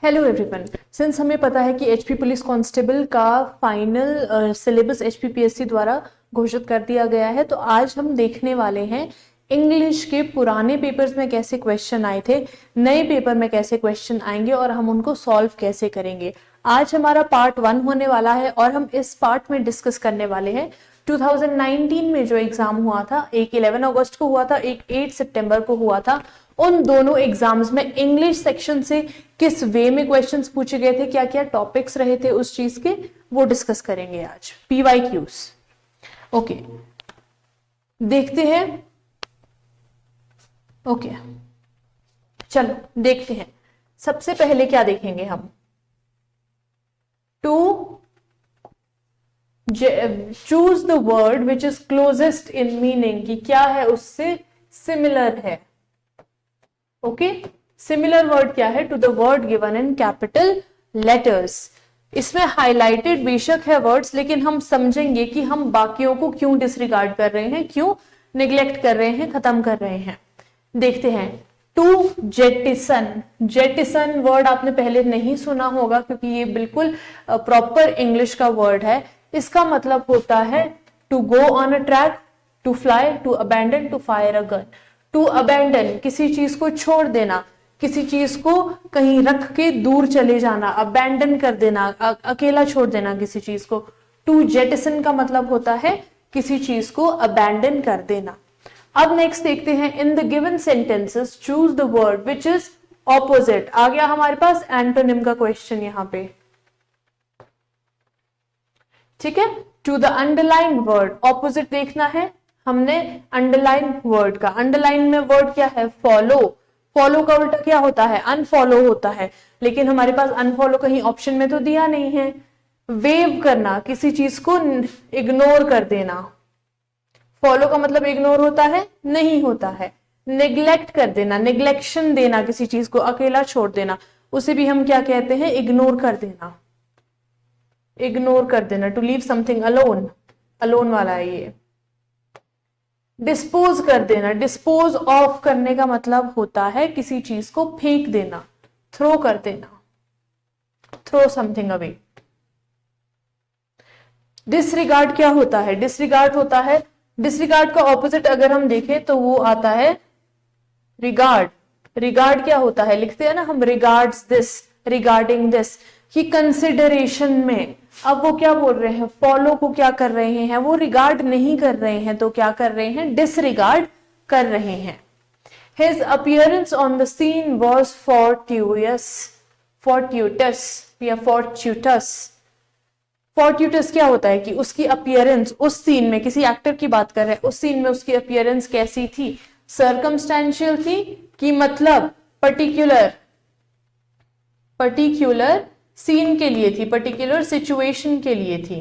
Hello everyone. Since हमें पता है कि एचपी पुलिस कांस्टेबल का फाइनल सिलेबस एचपीपीएससी द्वारा घोषित कर दिया गया है, तो आज हम देखने वाले हैं इंग्लिश के पुराने पेपर्स में कैसे क्वेश्चन आए थे, नए पेपर में कैसे क्वेश्चन आएंगे और हम उनको सॉल्व कैसे करेंगे। आज हमारा पार्ट 1 होने वाला है और हम इस पार्ट में डिस्कस करने वाले हैं 2019 में जो एग्जाम हुआ था, एक 11 अगस्त को हुआ था, एक 8 सितंबर को हुआ था। उन दोनों एग्जाम्स में इंग्लिश सेक्शन से किस वे में क्वेश्चंस पूछे गए थे, क्या क्या टॉपिक्स रहे थे उस चीज के, वो डिस्कस करेंगे आज। PYQs। ओके, देखते हैं। ओके, चलो देखते हैं। सबसे पहले क्या देखेंगे हम, to choose the word which is closest in meaning, कि क्या है उससे सिमिलर है। ओके, सिमिलर वर्ड क्या है to the word given in capital letters. इसमें हाईलाइटेड बेशक है वर्ड्स, लेकिन हम समझेंगे कि हम बाकियों को क्यों डिसरिगार्ड कर रहे हैं, क्यों निग्लेक्ट कर रहे हैं, खत्म कर रहे हैं। देखते हैं। टू जेटिसन, जेटिसन वर्ड आपने पहले नहीं सुना होगा क्योंकि ये बिल्कुल प्रॉपर इंग्लिश का वर्ड है। इसका मतलब होता है to go on a track, to fly, to abandon, to fire a gun. To abandon, किसी चीज को छोड़ देना, किसी चीज को कहीं रख के दूर चले जाना, अबैंडन कर देना, अकेला छोड़ देना किसी चीज को। टू जेटिसन का मतलब होता है किसी चीज को अबैंडन कर देना। अब नेक्स्ट देखते हैं, in the given sentences choose the word which is opposite. आ गया हमारे पास एंटोनिम का क्वेश्चन यहां पे, ठीक है। To the underline word, opposite देखना है हमने अंडरलाइन वर्ड का। अंडरलाइन में वर्ड क्या है, फॉलो। फॉलो का उल्टा क्या होता है, अनफॉलो होता है, लेकिन हमारे पास अनफॉलो कहीं ऑप्शन में तो दिया नहीं है। वेव करना, किसी चीज को इग्नोर कर देना। फॉलो का मतलब इग्नोर होता है, नहीं होता है। नेग्लेक्ट कर देना, नेग्लेक्शन देना, किसी चीज को अकेला छोड़ देना, उसे भी हम क्या कहते हैं, इग्नोर कर देना। इग्नोर कर देना, to leave something alone, alone वाला है ये। डिस्पोज कर देना, डिस्पोज ऑफ करने का मतलब होता है किसी चीज को फेंक देना, थ्रो कर देना, थ्रो समथिंग अवे। डिसरिगार्ड क्या होता है, डिसरिगार्ड होता है, डिसरिगार्ड का ऑपोजिट अगर हम देखें तो वो आता है रिगार्ड। रिगार्ड क्या होता है, लिखते हैं ना हम रिगार्ड्स दिस, रिगार्डिंग दिस, कि कंसिडरेशन में। अब वो क्या बोल रहे हैं, फॉलो को क्या कर रहे हैं, वो रिगार्ड नहीं कर रहे हैं, तो क्या कर रहे हैं, डिसरिगार्ड कर रहे हैं। His appearance on the scene was fortuitous, fortuitous या fortuitous। fortuitous क्या होता है कि उसकी अपीयरेंस उस सीन में, किसी एक्टर की बात कर रहे हैं, उस सीन में उसकी अपीयरेंस कैसी थी, सर्कमस्टेंशियल थी कि मतलब पर्टिकुलर, पर्टिकुलर सीन के लिए थी, पर्टिकुलर सिचुएशन के लिए थी,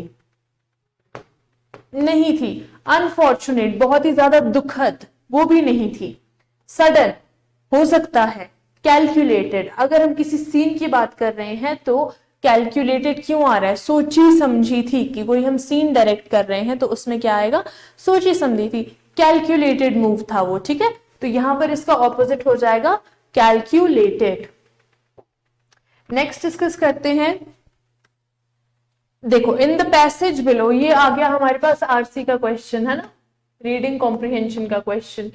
नहीं थी। अनफॉर्चुनेट, बहुत ही ज्यादा दुखद, वो भी नहीं थी। सडन, हो सकता है। कैलकुलेटेड, अगर हम किसी सीन की बात कर रहे हैं तो कैलकुलेटेड क्यों आ रहा है, सोची समझी थी, कि कोई हम सीन डायरेक्ट कर रहे हैं तो उसमें क्या आएगा, सोची समझी थी, कैलकुलेटेड मूव था वो, ठीक है। तो यहां पर इसका ऑपोजिट हो जाएगा कैलकुलेटेड। नेक्स्ट डिस्कस करते हैं। देखो, इन द पैसेज बिलो, ये आ गया हमारे पास आरसी का क्वेश्चन है ना, रीडिंग कॉम्प्रिहेंशन का question.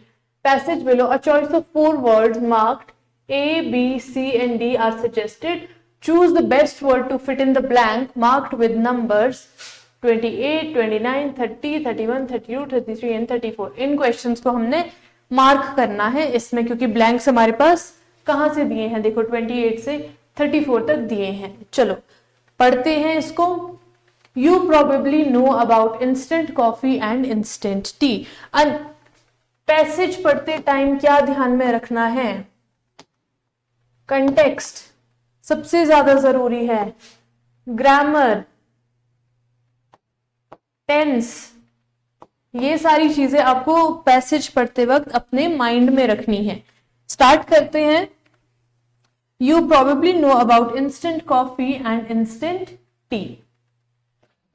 Passage below, a choice of 4 words marked A, B, C and D are suggested. Choose the best word to fit in the blank marked with numbers 28, 29, 30, 31, 32, 33 and 34। In questions को हमने mark करना है इसमें, क्योंकि blanks हमारे पास कहां से दिए हैं, देखो 28 से 34 तक दिए हैं। चलो पढ़ते हैं इसको। You probably know about instant coffee and instant tea। Passage पढ़ते टाइम क्या ध्यान में रखना है, कंटेक्स्ट सबसे ज्यादा जरूरी है, ग्रामर, टेंस, ये सारी चीजें आपको पैसेज पढ़ते वक्त अपने माइंड में रखनी है। स्टार्ट करते हैं। You probably know about instant coffee and instant tea.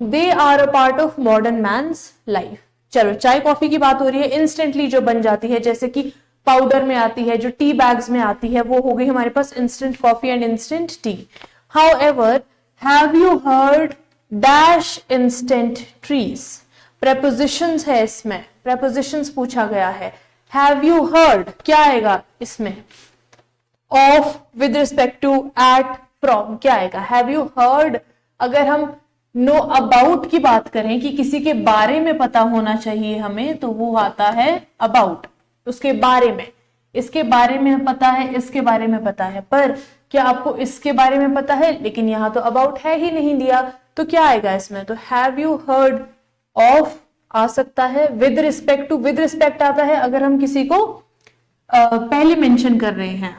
They are a part of modern man's life। चलो, चाय कॉफी की बात हो रही है, इंस्टेंटली जो बन जाती है, जैसे कि पाउडर में आती है, जो टी बैग्स में आती है, वो हो गई हमारे पास instant coffee and instant tea. However, have you heard dash instant trees, prepositions है इसमें, प्रेपोजिशंस पूछा गया है। हैव यू हर्ड क्या आएगा इसमें, of, with respect to, at, from, क्या आएगा, हैव यू हर्ड। अगर हम नो अबाउट की बात करें कि किसी के बारे में पता होना चाहिए हमें, तो वो आता है अबाउट, उसके बारे में, इसके बारे में पता है, इसके बारे में पता है, पर क्या आपको इसके बारे में पता है, लेकिन यहां तो अबाउट है ही नहीं दिया, तो क्या आएगा इसमें, तो हैव यू हर्ड ऑफ आ सकता है, with respect to, with respect आता है अगर हम किसी को पहले मेंशन कर रहे हैं,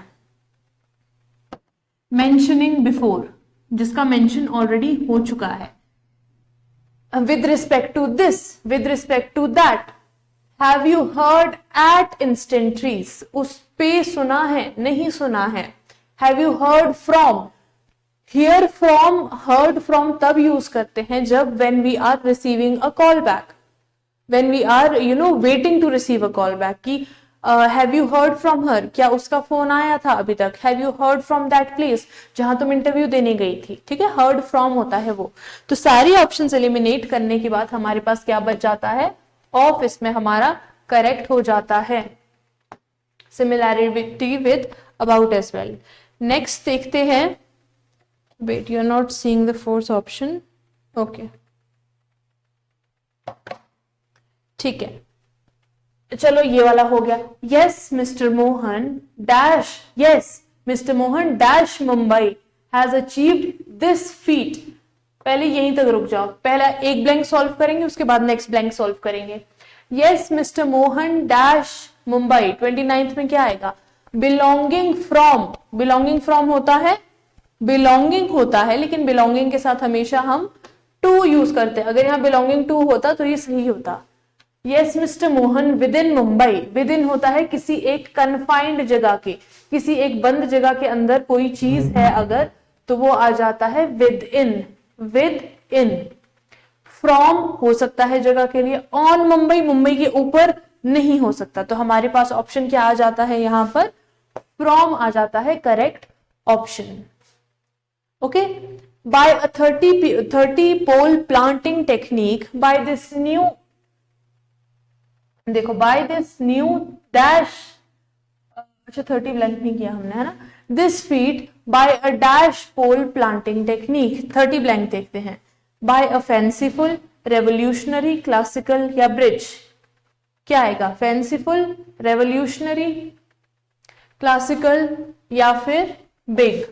मेंशनिंग बिफोर, जिसका मेंशन ऑलरेडी हो चुका है। With respect to this, with respect to that, have you heard at instant trees, उस पे सुना है, नहीं सुना है। Have you heard from, hear from, heard from तब यूज करते हैं जब when we are receiving a call back, when we are waiting to receive a call back, की have you heard from her, क्या उसका फोन आया था अभी तक। Have you heard from that place, जहां तुम इंटरव्यू देने गई थी, ठीक है, हर्ड फ्रॉम होता है वो। तो सारी ऑप्शंस एलिमिनेट करने के बाद हमारे पास क्या बच जाता है, ऑफ, इसमें हमारा करेक्ट हो जाता है। Similarity with about as well. Next देखते हैं, wait, you are not seeing the fourth option, okay, ठीक है, चलो ये वाला हो गया। Yes mister Mohan dash, yes mister Mohan dash Mumbai has achieved this feat, पहले यहीं तक रुक जाओ, पहला एक ब्लैंक सॉल्व करेंगे, उसके बाद नेक्स्ट ब्लैंक सॉल्व करेंगे। Yes mister Mohan dash Mumbai, 29th में क्या आएगा, बिलोंगिंग फ्रॉम, बिलोंगिंग फ्रॉम होता है, बिलोंगिंग होता है, लेकिन बिलोंगिंग के साथ हमेशा हम टू यूज करते हैं, अगर यहाँ बिलोंगिंग टू होता तो ये सही होता। Yes mister Mohan with in Mumbai, with in होता है किसी एक कन्फाइंड जगह के, किसी एक बंद जगह के अंदर कोई चीज है अगर, तो वो आ जाता है with in, with in. From हो सकता है जगह के लिए, ऑन मुंबई, मुंबई के ऊपर नहीं हो सकता, तो हमारे पास ऑप्शन क्या आ जाता है यहां पर, फ्रॉम आ जाता है correct option. Okay, by a 30 pole planting technique, by this new, देखो बाय दिस न्यू डैश, अच्छा 30 ब्लैंक नहीं किया हमने, है ना, this feat by a dash pole planting technique, 30 blank देखते हैं, by a fanciful, revolutionary, classical या ब्रिज, क्या आएगा, फैंसीफुल, रेवोल्यूशनरी, क्लासिकल या फिर बिग।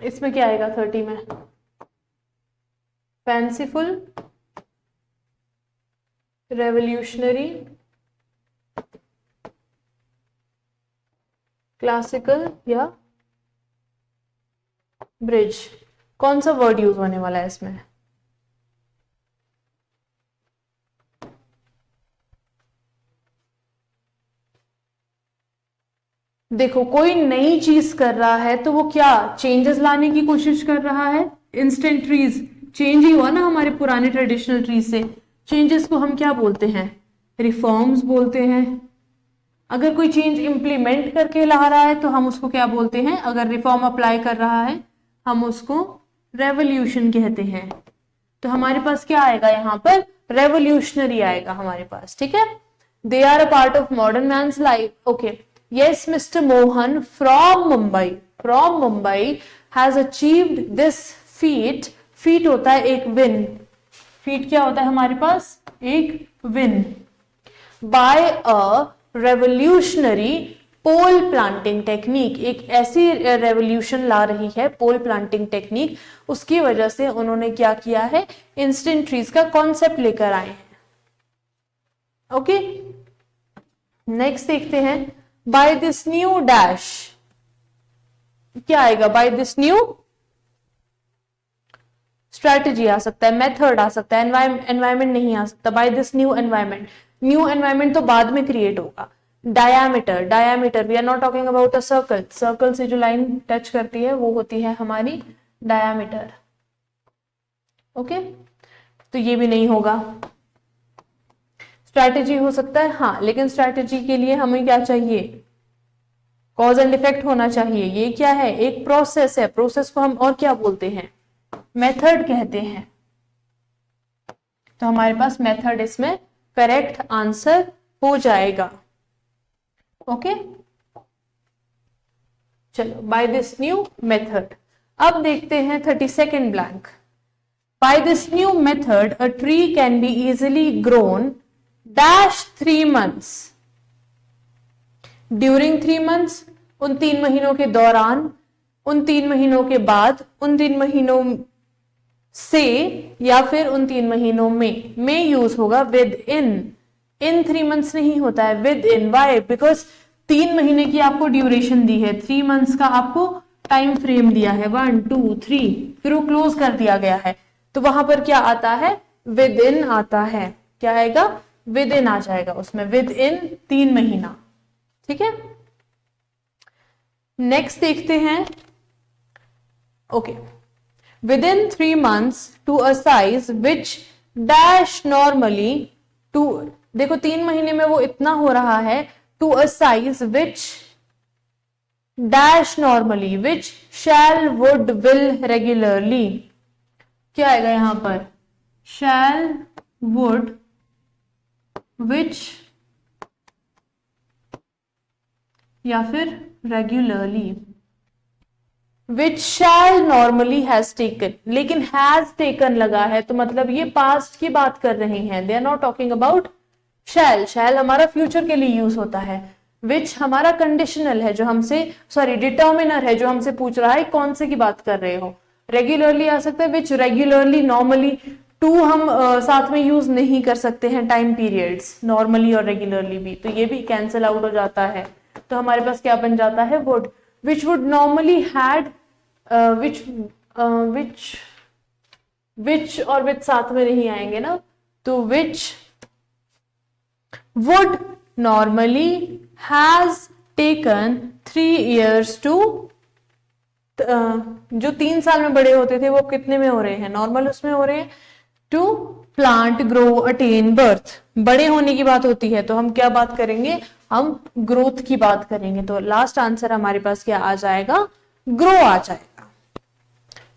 इसमें क्या आएगा 30 में, फैंसीफुल, रेवोल्यूशनरी, क्लासिकल या ब्रिज, कौन सा वर्ड यूज होने वाला है इसमें, देखो कोई नई चीज कर रहा है तो वो क्या चेंजेस लाने की कोशिश कर रहा है, इंस्टेंट ट्रीज चेंज ही हुआ ना हमारे पुराने ट्रेडिशनल ट्रीज से, चेंजेस को हम क्या बोलते हैं, रिफॉर्म्स बोलते हैं। अगर कोई चेंज इंप्लीमेंट करके ला रहा है तो हम उसको क्या बोलते हैं, अगर रिफॉर्म अप्लाई कर रहा है हम उसको रेवोल्यूशन कहते हैं। तो हमारे पास क्या आएगा यहाँ पर, रेवोल्यूशनरी आएगा हमारे पास, ठीक है। They are a part of modern man's life, okay. Yes mister Mohan from Mumbai has achieved this feat, feat होता है एक विन, फीट क्या होता है हमारे पास, एक win, by a revolutionary pole planting technique, एक ऐसी रेवोल्यूशन ला रही है पोल प्लांटिंग टेक्निक, उसकी वजह से उन्होंने क्या किया है, इंस्टेंट ट्रीज का कॉन्सेप्ट लेकर आए हैं। ओके, नेक्स्ट देखते हैं, बाय दिस न्यू डैश, क्या आएगा, बाय दिस न्यू स्ट्रेटेजी आ सकता है, मेथड आ सकता है, एनवायरमेंट नहीं आ सकता, by this new environment, new environment तो बाद में क्रिएट होगा। Diameter, diameter we are not talking about a circle, circle से जो लाइन टच करती है वो होती है हमारी डायामीटर। ओके, तो ये भी नहीं होगा। स्ट्रैटेजी हो सकता है, हाँ, लेकिन स्ट्रैटेजी के लिए हमें क्या चाहिए, कॉज एंड इफेक्ट होना चाहिए। ये क्या है, एक प्रोसेस है, प्रोसेस को हम और क्या बोलते हैं, मेथड कहते हैं। तो हमारे पास मेथड इसमें करेक्ट आंसर हो जाएगा। ओके, चलो, बाय दिस न्यू मेथड। अब देखते हैं 32nd blank. By this new method a tree can be easily grown dash 3 months। During 3 months, उन 3 महीनों के दौरान, उन 3 महीनों के बाद, उन 3 महीनों से, या फिर उन 3 महीनों में यूज होगा विद इन 3 months नहीं होता है, विद इन। वाई? बिकॉज 3 महीने की आपको ड्यूरेशन दी है, 3 months का आपको टाइम फ्रेम दिया है, 1 2 3, फिर वो क्लोज कर दिया गया है, तो वहां पर क्या आता है, विद इन आता है। क्या आएगा, विद इन आ जाएगा उसमें, विद इन 3 महीना। ठीक है, नेक्स्ट देखते हैं। Okay, within 3 months to a size which dash normally to, देखो 3 महीने में वो इतना हो रहा है, to a size which dash normally, which shall would will regularly. क्या आएगा यहां पर, शैल वुड, विच, या फिर regularly. Which shall normally has taken, लेकिन हैज टेकन लगा है तो मतलब ये पास्ट की बात कर रहे हैं, they are not talking about shall. Shall हमारा फ्यूचर के लिए यूज होता है, विच हमारा कंडीशनल है जो हमसे, सॉरी डिटर्मिनर है जो हमसे पूछ रहा है कौन से की बात कर रहे हो। रेगुलरली आ सकता है, विच रेगुलरली, नॉर्मली, टू हम साथ में यूज नहीं कर सकते हैं टाइम पीरियड्स, नॉर्मली और रेगुलरली भी, तो ये भी कैंसिल आउट हो जाता है। तो हमारे पास क्या बन जाता है, would, which would normally had, which और विच साथ में नहीं आएंगे ना, तो which would normally has taken 3 years to, जो 3 साल में बड़े होते थे वो कितने में हो रहे हैं, नॉर्मल उसमें हो रहे हैं, to plant grow attain birth. बड़े होने की बात होती है तो हम क्या बात करेंगे, हम ग्रोथ की बात करेंगे। तो लास्ट आंसर हमारे पास क्या आ जाएगा, ग्रो आ जाएगा।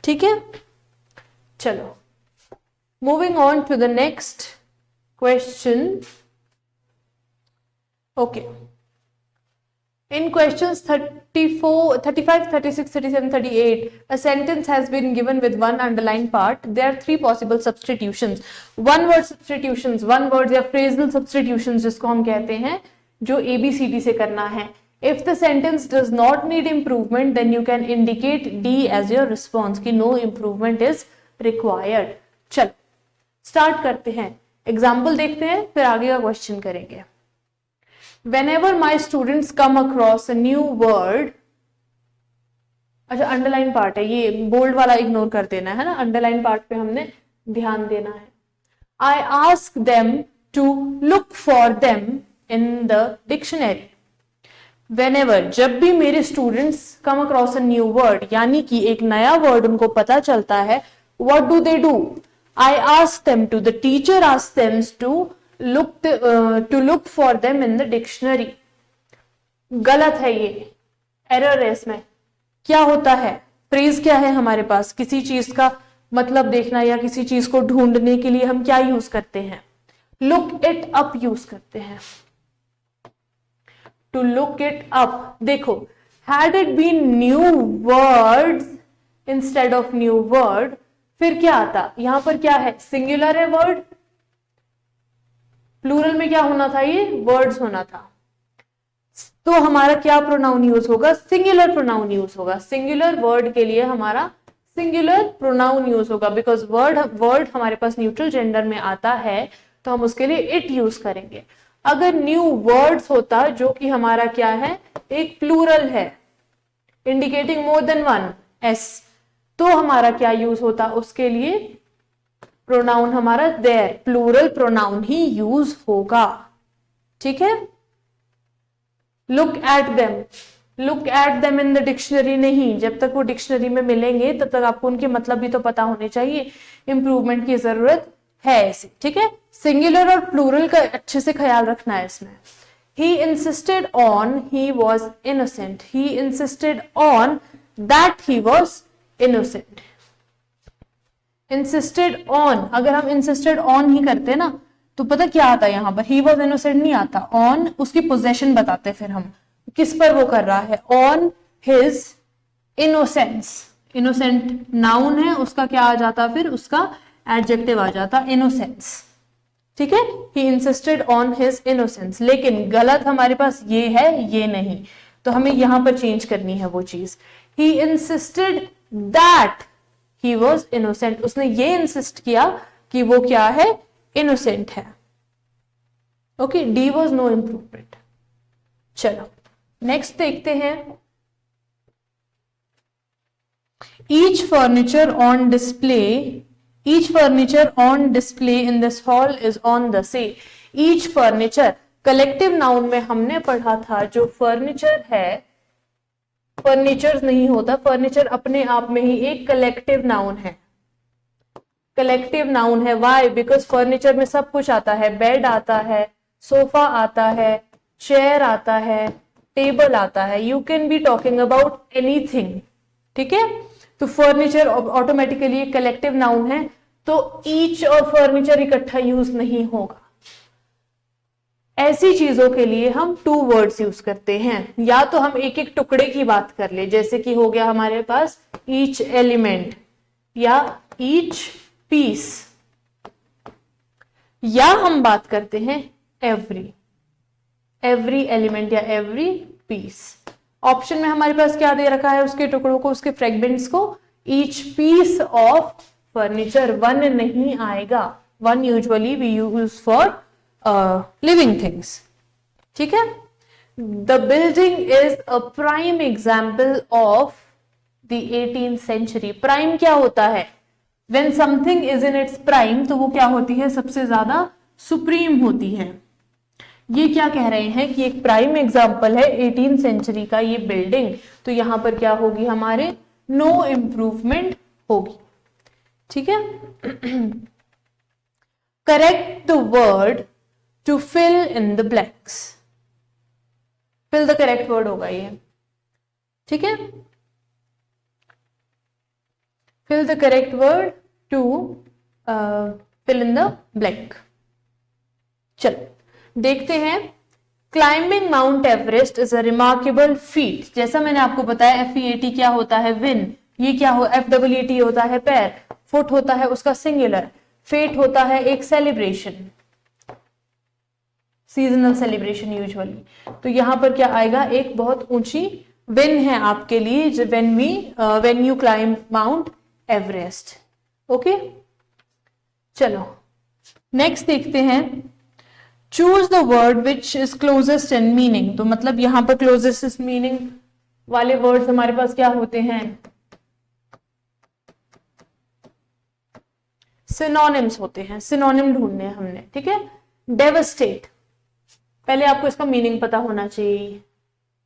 ठीक है, चलो moving on to the next question. Okay, in questions 34, 35, 36, 37, 38, a sentence has been given with one underlined part. There are 3 possible substitutions. One word substitutions, one word या phrasal substitutions जिसको हम कहते हैं, जो ABCD से करना है। If the sentence does not need improvement, then you can indicate D as your response कि no improvement is required. चल स्टार्ट करते हैं, एग्जाम्पल देखते हैं, फिर आगे का क्वेश्चन करेंगे। Whenever my students come across a new word, अच्छा अंडरलाइन पार्ट है ये, बोल्ड वाला इग्नोर कर देना है ना, अंडरलाइन पार्ट पे हमने ध्यान देना है। I ask them to look for them in the dictionary. Whenever, जब भी मेरे students come across a new word, यानी कि एक नया वर्ड उनको पता चलता है, what do they do? I ask them to, the teacher asks them to look for them in the dictionary. गलत है ये, एरर है इसमें। क्या होता है, फ्रेज क्या है हमारे पास, किसी चीज का मतलब देखना या किसी चीज को ढूंढने के लिए हम क्या यूज करते हैं, लुक इट अप यूज करते हैं, टू लुक इट अप। देखो, had it been new words instead of new word, फिर क्या आता, यहां पर क्या है, सिंगुलर है वर्ड, प्लूरल में क्या होना था, ये वर्ड्स होना था, तो हमारा क्या प्रोनाउन यूज होगा, सिंगुलर प्रोनाउन यूज होगा। सिंगुलर वर्ड के लिए हमारा सिंगुलर प्रोनाउन यूज होगा, बिकॉज वर्ड हमारे पास न्यूट्रल जेंडर में आता है तो हम उसके लिए इट यूज करेंगे। अगर न्यू वर्ड्स होता जो कि हमारा क्या है, एक प्लूरल है indicating more than one s, तो हमारा क्या यूज होता, उसके लिए प्रोनाउन हमारा देयर, प्लूरल प्रोनाउन ही यूज होगा। ठीक है, look at them in the dictionary नहीं, जब तक वो डिक्शनरी में मिलेंगे तब तक आपको उनके मतलब भी तो पता होने चाहिए। इंप्रूवमेंट की जरूरत है ऐसे, ठीक है। सिंगुलर और प्लूरल का अच्छे से ख्याल रखना है इसमें। He insisted on he was innocent. He insisted on that he was innocent. Insisted on, अगर हम insisted on ही करते ना तो पता क्या आता है यहाँ पर, he was innocent नहीं आता, on उसकी possession बताते फिर हम किस पर वो कर रहा है, on his innocence. innocent noun है, उसका क्या आ जाता, फिर उसका adjective आ जाता innocence, ठीक है। He insisted on his innocence, लेकिन गलत हमारे पास ये है, ये नहीं, तो हमें यहां पर चेंज करनी है वो चीज। He insisted that he was innocent, उसने ये इंसिस्ट किया कि वो क्या है, innocent है। Okay, D was no improvement। चलो नेक्स्ट देखते हैं। Each furniture on display in this hall is on the sale. Each furniture collective noun में हमने पढ़ा था, जो फर्नीचर है, फर्नीचर्स नहीं होता, फर्नीचर अपने आप में ही एक कलेक्टिव नाउन है। कलेक्टिव नाउन है, व्हाई? बिकॉज फर्नीचर में सब कुछ आता है, बेड आता है, सोफा आता है, चेयर आता है, टेबल आता है, you can be talking about anything, ठीक है। तो फर्नीचर ऑटोमेटिकली एक कलेक्टिव नाउन है, तो ईच और फर्नीचर इकट्ठा यूज नहीं होगा। ऐसी चीजों के लिए हम टू वर्ड्स यूज करते हैं, या तो हम एक एक टुकड़े की बात कर ले, जैसे कि हो गया हमारे पास ईच एलिमेंट या ईच पीस, या हम बात करते हैं एवरी एलिमेंट या एवरी पीस। ऑप्शन में हमारे पास क्या दे रखा है, उसके टुकड़ों को, उसके फ्रेगमेंट्स को, each piece of furniture, one नहीं आएगा, one usually we use for living things, ठीक है। The building is a prime example of the 18th century. Prime क्या होता है, when something is in its prime, तो वो क्या होती है, सबसे ज्यादा सुप्रीम होती है। ये क्या कह रहे हैं कि एक प्राइम एग्जाम्पल है 18th सेंचुरी का ये बिल्डिंग, तो यहां पर क्या होगी, हमारे नो इम्प्रूवमेंट होगी, ठीक है। Correct the word to fill in the blanks. Fill the correct word होगा ये, ठीक है। Fill the correct word to fill in the blank. चलो देखते हैं। Climbing Mount Everest is a remarkable feat. जैसा मैंने आपको बताया, FEAT क्या होता है, विन। ये क्या हो, FEET होता है पैर, फुट होता है उसका सिंगुलर, फेट होता है एक सेलिब्रेशन, सीजनल सेलिब्रेशन यूजुअली। तो यहां पर क्या आएगा, एक बहुत ऊंची विन है आपके लिए when you climb mount Everest. Okay, चलो नेक्स्ट देखते हैं। Choose the word which is closest in meaning. तो मतलब यहां पर क्लोजेस्ट मीनिंग वाले वर्ड्स हमारे पास क्या होते हैं, सिनोनिम्स होते हैं। सिनोनिम ढूंढने हैं हमने, ठीक है। डेवस्टेट, पहले आपको इसका मीनिंग पता होना चाहिए।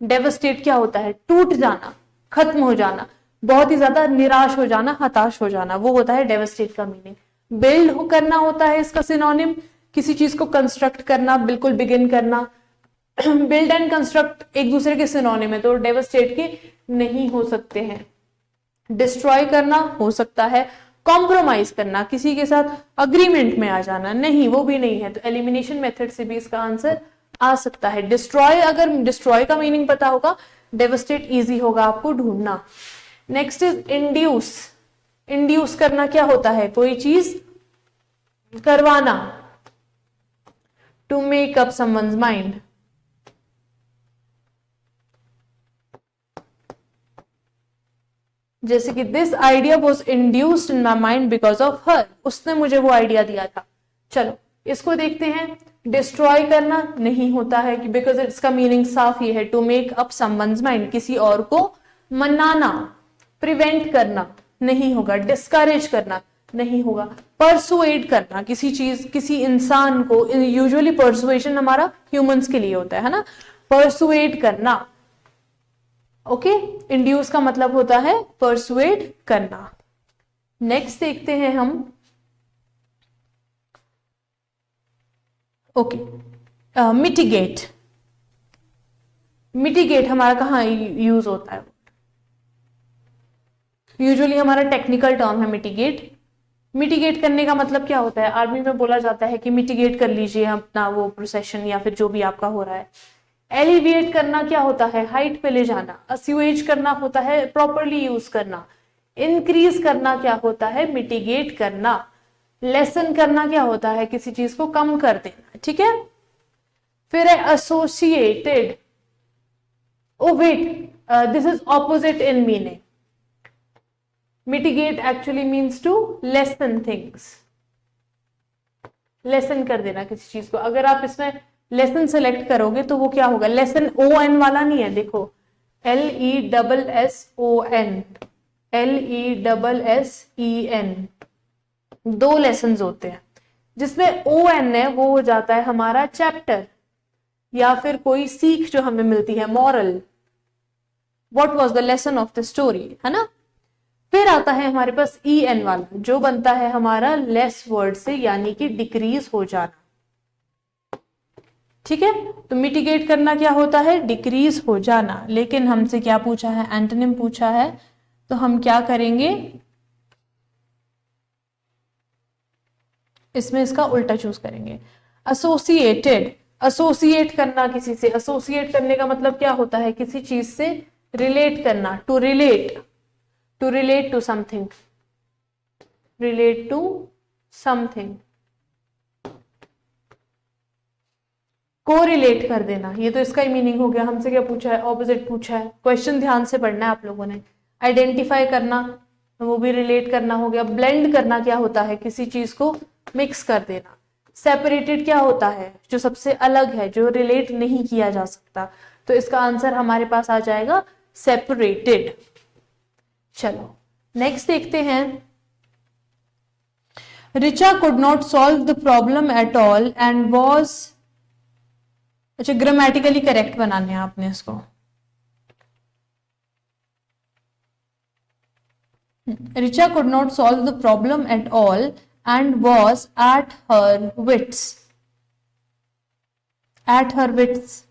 डेवस्टेट क्या होता है, टूट जाना, खत्म हो जाना, बहुत ही ज्यादा निराश हो जाना, हताश हो जाना, वो होता है डेवस्टेट का मीनिंग। बिल्ड करना होता है इसका सिनोनिम, किसी चीज को कंस्ट्रक्ट करना, बिल्कुल बिगिन करना। बिल्ड एंड कंस्ट्रक्ट एक दूसरे के सिनोनिम है, तो डेवस्टेट के नहीं हो सकते हैं। डिस्ट्रॉय करना हो सकता है, कॉम्प्रोमाइज करना, किसी के साथ अग्रीमेंट में आ जाना, नहीं वो भी नहीं है, तो एलिमिनेशन मेथड से भी इसका आंसर आ सकता है। डिस्ट्रॉय, अगर डिस्ट्रॉय का मीनिंग पता होगा, डेवस्टेट इजी होगा आपको ढूंढना। Next is induce. इंड्यूस करना क्या होता है, कोई चीज करवाना, to make up someone's mind. जैसे कि this idea was induced in my mind because of her, उसने मुझे वो आइडिया दिया था। चलो इसको देखते हैं। डिस्ट्रॉय करना नहीं होता है कि बिकॉज इसका मीनिंग साफ ये है, to make up someone's mind, किसी और को मनाना। प्रिवेंट करना नहीं होगा, डिस्करेज करना नहीं होगा। परसुएड करना, किसी चीज, किसी इंसान को, यूजुअली परसुएशन हमारा ह्यूमंस के लिए होता है ना, परसुएड करना। ओके, इंड्यूस का मतलब होता है परसुएड करना। नेक्स्ट देखते हैं हम। ओके, मिटिगेट, मिटिगेट हमारा कहाँ यूज होता है? यूजुअली हमारा टेक्निकल टर्म है मिटिगेट। मिटिगेट करने का मतलब क्या होता है? आर्मी में बोला जाता है कि मिटिगेट कर लीजिए अपना वो प्रोसेशन या फिर जो भी आपका हो रहा है। एलिविएट करना क्या होता है? हाइट पे ले जाना। अस्यूएज करना होता है प्रॉपरली यूज करना। इंक्रीज करना क्या होता है? मिटिगेट करना। लेसन करना क्या होता है? किसी चीज को कम कर देना। ठीक है, फिर है associated. Oh wait, this is opposite in meaning. Mitigate actually means to lessen things, lessen कर देना किसी चीज को। अगर आप इसमें लेसन सेलेक्ट करोगे तो वो क्या होगा? लेसन ओ एन वाला नहीं है, देखो LESSON, LESSEN, दो लेसन होते हैं। जिसमें ON है वो हो जाता है हमारा चैप्टर या फिर कोई सीख जो हमें मिलती है, moral, what was the lesson of the story, है ना। फिर आता है हमारे पास EN वाला जो बनता है हमारा लेस वर्ड से, यानी कि डिक्रीज हो जाना। ठीक है, तो मिटिगेट करना क्या होता है? डिक्रीज हो जाना। लेकिन हमसे क्या पूछा है? एंटोनिम पूछा है, तो हम क्या करेंगे? इसमें इसका उल्टा चूज करेंगे। एसोसिएटेड, एसोसिएट करना किसी से। एसोसिएट करने का मतलब क्या होता है? किसी चीज से रिलेट करना। To relate, to relate to something, relate to something. Correlate कर देना, ये तो इसका ही मीनिंग हो गया। हमसे क्या पूछा है? ऑपोजिट पूछा है। क्वेश्चन ध्यान से पढ़ना है आप लोगों ने। आइडेंटिफाई करना, वो भी रिलेट करना हो गया। ब्लेंड करना क्या होता है? किसी चीज को मिक्स कर देना। सेपरेटेड क्या होता है? जो सबसे अलग है, जो रिलेट नहीं किया जा सकता। तो इसका आंसर हमारे पास आ जाएगा सेपरेटेड। चलो नेक्स्ट देखते हैं। Richa could not solve the problem at all and was, अच्छा ग्रामेटिकली करेक्ट बनाने हैं आपने इसको। Richa could not solve the problem at all and was at her wits, at her wits.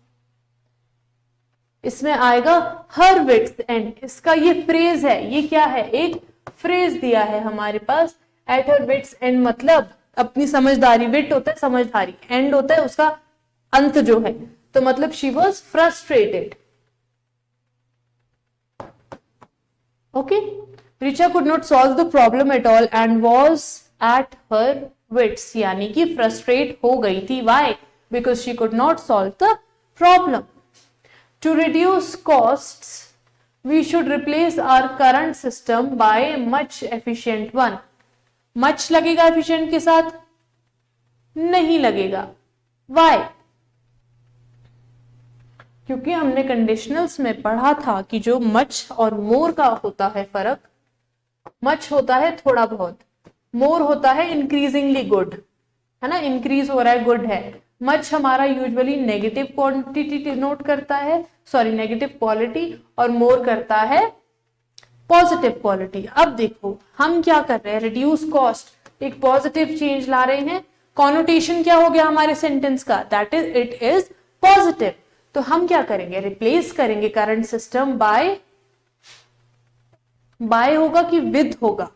इसमें आएगा हर विट्स एंड। इसका ये फ्रेज है, ये क्या है? एक फ्रेज दिया है हमारे पास। एट हर विट्स एंड मतलब अपनी समझदारी। विट होता है समझदारी, एंड होता है उसका अंत जो है। तो मतलब she was frustrated. Okay, Richa could not solve the problem at all and was at her wits, यानी कि फ्रस्ट्रेट हो गई थी। Why? Because she could not solve the problem. To reduce costs we should replace our current system by much efficient one. Much लगेगा efficient के साथ? नहीं लगेगा। वाई? क्योंकि हमने कंडीशनल्स में पढ़ा था कि जो मच और मोर का होता है फर्क, मच होता है थोड़ा बहुत, मोर होता है इंक्रीजिंगली गुड, है ना, इंक्रीज हो रहा है, गुड है। मच हमारा यूजुअली नेगेटिव क्वांटिटी डिनोट करता है, सॉरी नेगेटिव क्वालिटी, और मोर करता है पॉजिटिव क्वालिटी। अब देखो हम क्या कर रहे हैं? रिड्यूस कॉस्ट, एक पॉजिटिव चेंज ला रहे हैं। कॉनोटेशन क्या हो गया हमारे सेंटेंस का? That is it is positive. तो हम क्या करेंगे? रिप्लेस करेंगे करंट सिस्टम बाय, बाय होगा कि विद होगा?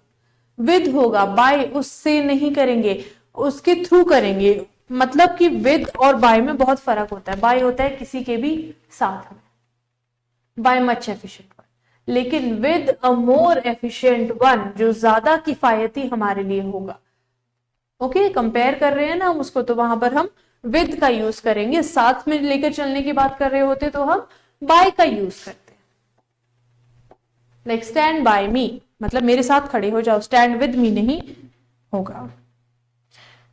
विद होगा, बाय उससे नहीं करेंगे, उसके थ्रू करेंगे। मतलब कि विद और बाय में बहुत फर्क होता है। बाय होता है किसी के भी साथ में, बाय मच एफिशिएंट वन, लेकिन with a more efficient one, जो ज्यादा किफायती हमारे लिए होगा। ओके, कंपेयर कर रहे हैं ना हम उसको, तो वहां पर हम विद का यूज करेंगे। साथ में लेकर चलने की बात कर रहे होते तो हम बाय का यूज करते हैं। लाइक स्टैंड बाय मी, मतलब मेरे साथ खड़े हो जाओ, स्टैंड विद मी नहीं होगा।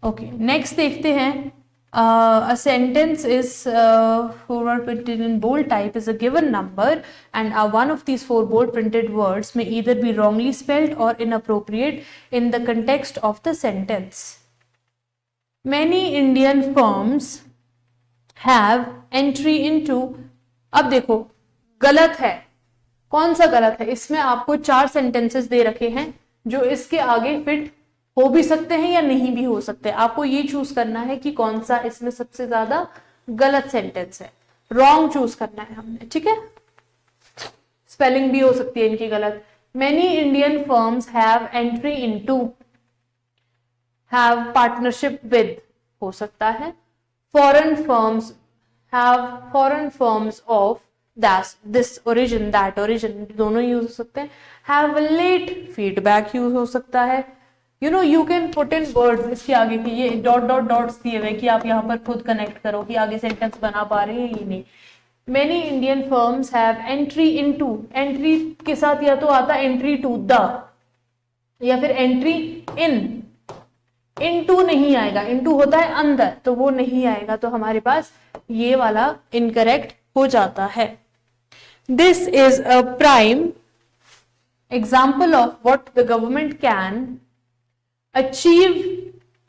ओके, नेक्स्ट देखते हैं। A sentence is forward printed in bold type is a given number and one of these four bold printed words may either be wrongly spelled or inappropriate in the context of the sentence. Many Indian firms have entry into, अब देखो गलत है, कौन सा गलत है? इसमें आपको 4 सेंटेंसेस दे रखे हैं जो इसके आगे फिट हो भी सकते हैं या नहीं भी हो सकते, आपको ये चूज करना है कि कौन सा इसमें सबसे ज्यादा गलत सेंटेंस है, रॉन्ग चूज करना है हमने, ठीक है। स्पेलिंग भी हो सकती है इनकी गलत। Many Indian firms have entry into, have partnership with हो सकता है। Foreign firms have foreign firms of this origin that origin, दोनों यूज हो सकते हैं। हैव लेट फीडबैक यूज हो सकता है। You can put in words इसके आगे की, ये डॉट डॉट डॉट्स दिए हुए कि आप यहाँ पर खुद कनेक्ट करो कि आगे सेंटेंस बना पा रहे हैं या नहीं। Many Indian firms have entry into, entry के साथ या तो आता एंट्री टू द या फिर एंट्री इन, इनटू नहीं आएगा, इनटू होता है अंदर, तो वो नहीं आएगा, तो हमारे पास ये वाला इनकरेक्ट हो जाता है। This is a prime example of what the government can achieve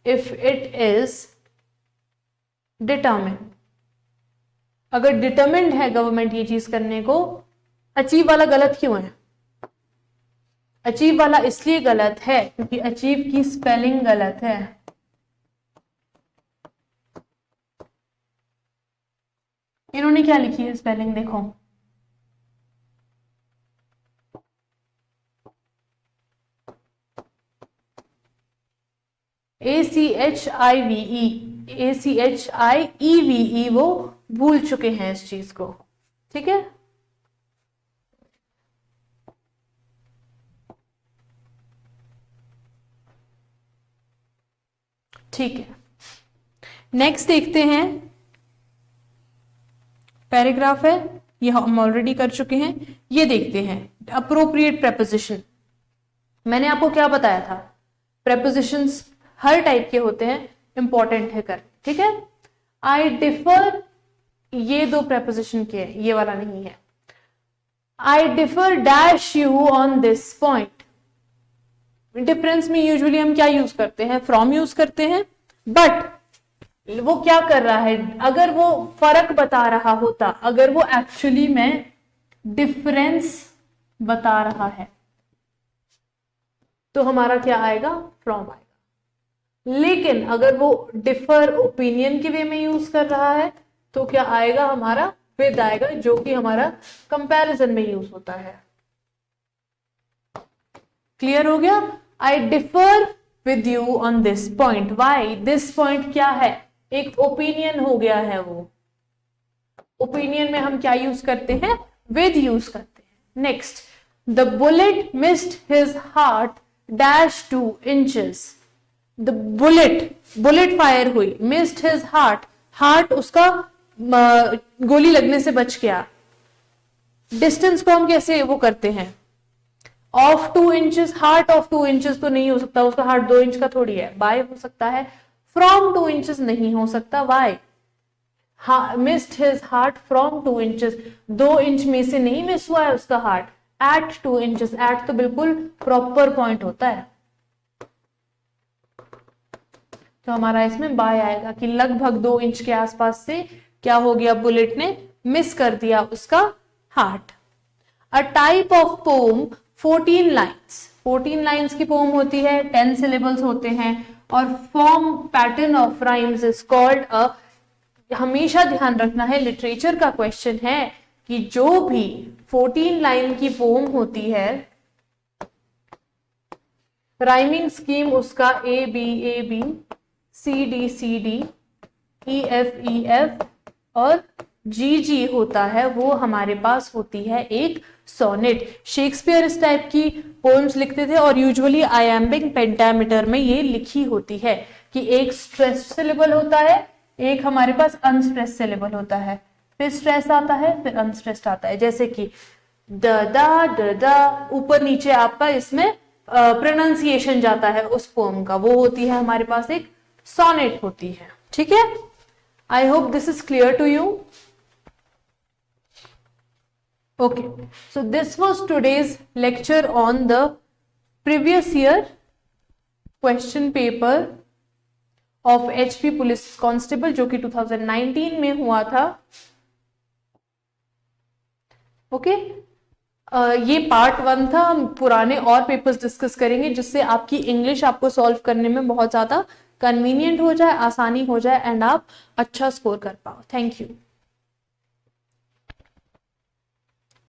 if it is determined. अगर डिटर्मिन्ड है गवर्नमेंट ये चीज करने को, अचीव वाला गलत क्यों है? अचीव वाला इसलिए गलत है क्योंकि अचीव की स्पेलिंग गलत है। इन्होंने क्या लिखी है स्पेलिंग, देखो ACHIVE, ACHIEVE, वो भूल चुके हैं इस चीज को, ठीक है। ठीक है, नेक्स्ट देखते हैं, पैराग्राफ है, ये हम ऑलरेडी कर चुके हैं। ये देखते हैं अप्रोप्रिएट प्रेपोजिशन। मैंने आपको क्या बताया था, प्रेपोजिशंस हर टाइप के होते हैं, इंपॉर्टेंट है कर, ठीक है। आई डिफर, ये दो प्रेपोजिशन के हैं, ये वाला नहीं है। आई differ dash you on this point. Difference में यूजुअली हम क्या यूज करते हैं, फ्रॉम यूज करते हैं, बट वो क्या कर रहा है, अगर वो फर्क बता रहा होता, अगर वो एक्चुअली में डिफरेंस बता रहा है तो हमारा क्या आएगा, फ्रॉम आएगा। लेकिन अगर वो डिफर ओपिनियन के वे में यूज कर रहा है तो क्या आएगा, हमारा विद आएगा, जो कि हमारा कंपैरिजन में यूज होता है। क्लियर हो गया। I differ with you on this point. Why, this point क्या है, एक ओपिनियन हो गया है। वो ओपिनियन में हम क्या यूज करते हैं, विद यूज करते हैं। Next, the bullet missed his heart dash 2 inches. The bullet fire हुई, मिस्ड हिज हार्ट, हार्ट उसका गोली लगने से बच गया। डिस्टेंस को हम कैसे वो करते हैं, of 2 inches, heart of 2 inches तो नहीं हो सकता, उसका हार्ट 2 इंच का थोड़ी है, बाय हो सकता है। फ्रॉम 2 इंचेस नहीं हो सकता, why, missed his heart from 2 inches, 2 inch में से नहीं मिस हुआ है उसका हार्ट, एट 2 इंचेस, एट तो बिल्कुल प्रॉपर पॉइंट होता है, तो हमारा इसमें बाय आएगा कि लगभग 2 इंच के आसपास से क्या हो गया, बुलेट ने मिस कर दिया उसका heart. A type of poem 14 lines, 14 lines की पोम होती है, 10 सिलेबल्स होते हैं, और form pattern of rhymes is called a, हमेशा ध्यान रखना है, लिटरेचर का क्वेश्चन है कि जो भी 14 लाइन की पोम होती है, राइमिंग स्कीम उसका A B C D E F और जी होता है, वो हमारे पास होती है एक सोनेट। शेक्सपियर इस टाइप की पोएम्स लिखते थे और यूजुअली आयम्बिक पेंटामीटर में ये लिखी होती है कि एक स्ट्रेस सिलेबल होता है, एक हमारे पास अनस्ट्रेस सिलेबल होता है, फिर स्ट्रेस आता है, फिर अनस्ट्रेस्ड आता है। जैसे कि द द ऊपर नीचे आपका इसमें प्रोनाउंसिएशन जाता है उस पोम का, वो होती है हमारे पास एक सोनेट होती है, ठीक है। I hope this is clear to you. Okay, so this was today's lecture on the previous year question paper of HP Police Constable जो कि 2019 में हुआ था। Okay, ये पार्ट 1 था। हम पुराने और पेपर्स डिस्कस करेंगे जिससे आपकी इंग्लिश आपको सॉल्व करने में बहुत ज्यादा कन्वीनियंट हो जाए, आसानी हो जाए एंड आप अच्छा स्कोर कर पाओ। Thank you.